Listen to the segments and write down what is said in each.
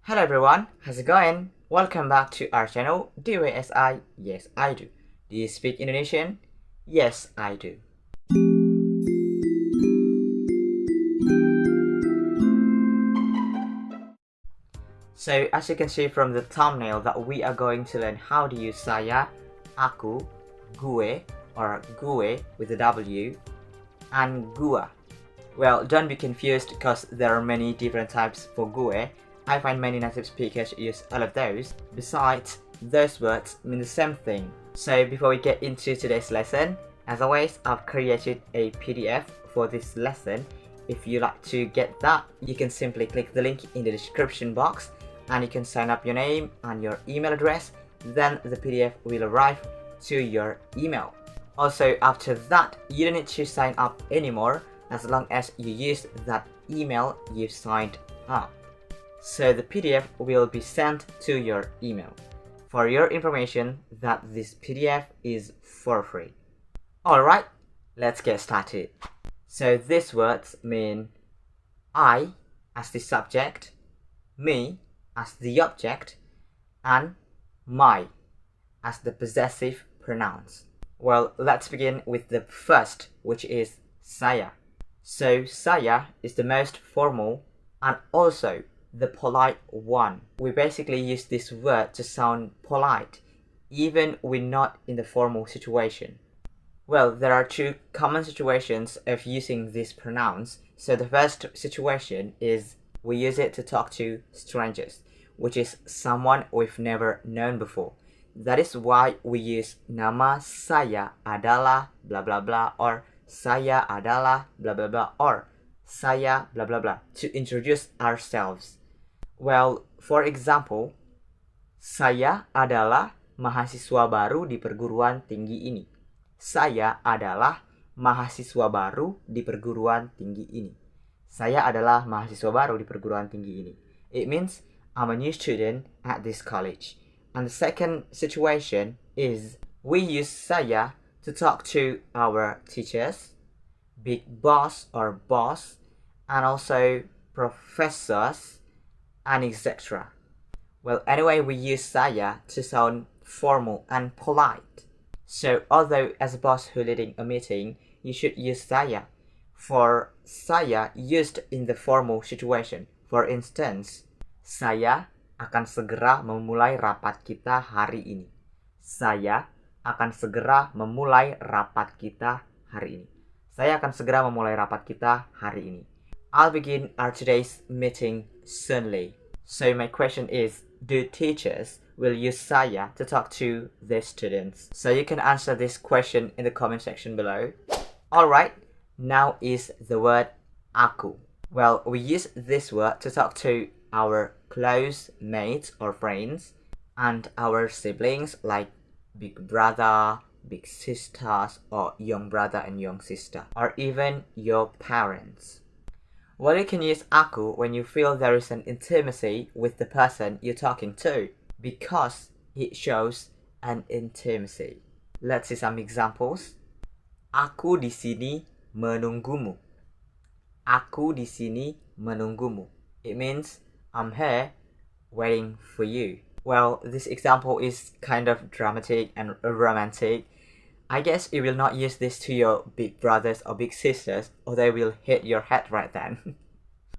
Hello everyone, how's it going? Welcome back to our channel, DYSI, Yes I Do. Do you speak Indonesian? Yes I do. So as you can see from the thumbnail that we are going to learn how to use saya, aku, gue or gue with a W and gua. Well, don't be confused because there are many different types for gue. I find many native speakers use all of those. Besides, those words mean the same thing. So before we get into today's lesson, as always, I've created a PDF for this lesson. If you like to get that, you can simply click the link in the description box and you can sign up your name and your email address. Then the PDF will arrive to your email. Also, after that, you don't need to sign up anymore as long as you use that email you signed up. So the PDF will be sent to your email. For your information, that this PDF is for free. Alright, let's get started. So these words mean I as the subject, me as the object, and my as the possessive pronouns. Well, let's begin with the first, which is saya. So saya is the most formal and also the polite one. We basically use this word to sound polite, even when not in the formal situation. Well, there are two common situations of using these pronouns. So the first situation is we use it to talk to strangers, which is someone we've never known before. That is why we use nama saya adalah blah blah blah or saya adalah blah blah blah or saya blah blah blah to introduce ourselves. Well, for example, saya adalah mahasiswa baru di perguruan tinggi ini. Saya adalah mahasiswa baru di perguruan tinggi ini. Saya adalah mahasiswa baru di perguruan tinggi ini. It means I'm a new student at this college. And the second situation is we use saya to talk to our teachers, big boss or boss, and also professors, and etc. Well, anyway, we use saya to sound formal and polite. So, although as a boss who leading a meeting, you should use saya. For saya used in the formal situation. For instance, saya akan segera memulai rapat kita hari ini. Saya akan segera memulai rapat kita hari ini. Saya akan segera memulai rapat kita hari ini. I'll begin our today's meeting soonly. So my question is, do teachers will use saya to talk to their students? So you can answer this question in the comment section below. Alright, now is the word aku. Well, we use this word to talk to our close mates or friends and our siblings like big brother, big sisters, or young brother and young sister, or even your parents. Well, you can use aku when you feel there is an intimacy with the person you're talking to because it shows an intimacy. Let's see some examples. Aku di sini menunggumu. Aku di sini menunggumu. It means I'm here waiting for you. Well, this example is kind of dramatic and romantic. I guess you will not use this to your big brothers or big sisters or they will hit your head right then.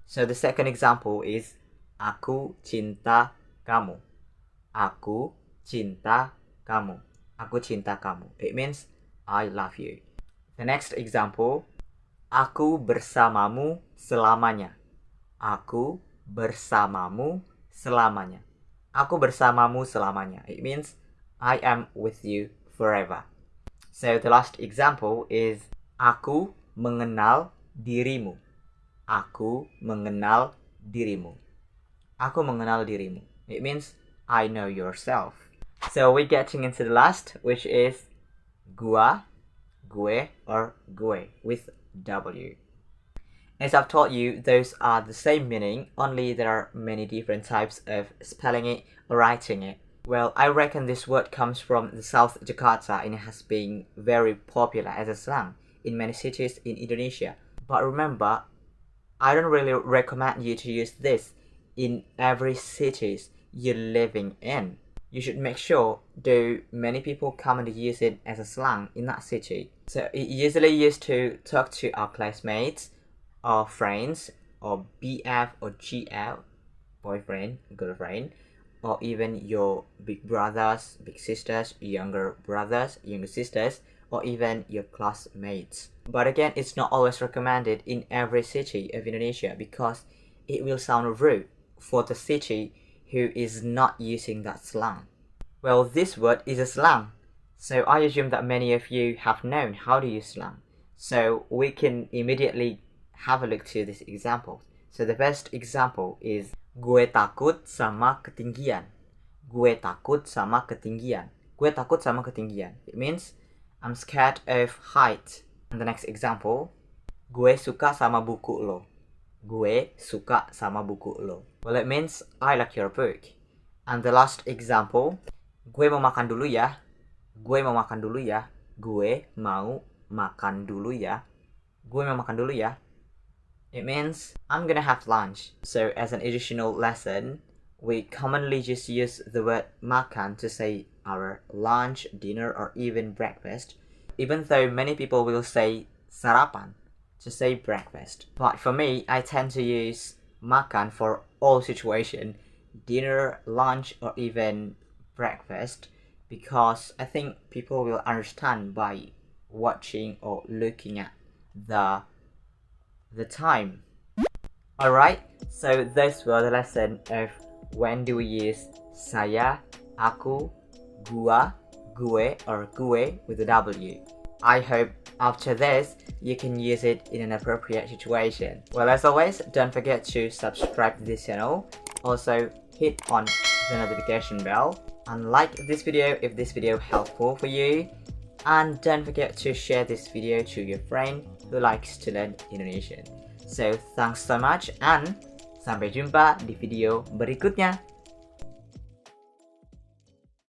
So the second example is aku cinta kamu. Aku cinta kamu. Aku cinta kamu. It means I love you. The next example, aku bersamamu selamanya. Aku bersamamu selamanya. Aku bersamamu selamanya. It means I am with you forever. So the last example is aku mengenal dirimu. Aku mengenal dirimu. Aku mengenal dirimu. It means I know yourself. So we're getting into the last, which is gua, gue, or gue with W. As I've taught you, those are the same meaning, only there are many different types of spelling it or writing it. Well, I reckon this word comes from the South Jakarta and it has been very popular as a slang in many cities in Indonesia. But remember, I don't really recommend you to use this in every cities you're living in. You should make sure, though many people commonly use it as a slang in that city. So it usually used to talk to our classmates, or friends, or BF or GL, boyfriend, girlfriend, or even your big brothers, big sisters, younger brothers, younger sisters, or even your classmates. But again, it's not always recommended in every city of Indonesia because it will sound rude for the city who is not using that slang. Well, this word is a slang, so I assume that many of you have known how to use slang. So we can immediately have a look to this example. So the best example is gue takut sama ketinggian. Gue takut sama ketinggian. Gue takut sama ketinggian. It means I'm scared of height. And the next example, gue suka sama buku lo. Gue suka sama buku lo. Well, it means I like your book. And the last example, gue mau makan dulu ya. Gue mau makan dulu ya. Gue mau makan dulu ya. Gue mau makan dulu ya. It means I'm gonna have lunch. So as an additional lesson, we commonly just use the word makan to say our lunch, dinner, or even breakfast, even though many people will say sarapan to say breakfast. But for me, I tend to use makan for all situation, dinner, lunch, or even breakfast, because I think people will understand by watching or looking at the time. Alright, so those were the lesson of when do we use saya, aku, gua, gue, or gue with a W. I hope after this you can use it in an appropriate situation. Well, as always, don't forget to subscribe to this channel. Also hit on the notification bell and like this video if this video helpful for you. And don't forget to share this video to your friend who likes to learn Indonesian. So thanks so much and sampai jumpa di video berikutnya.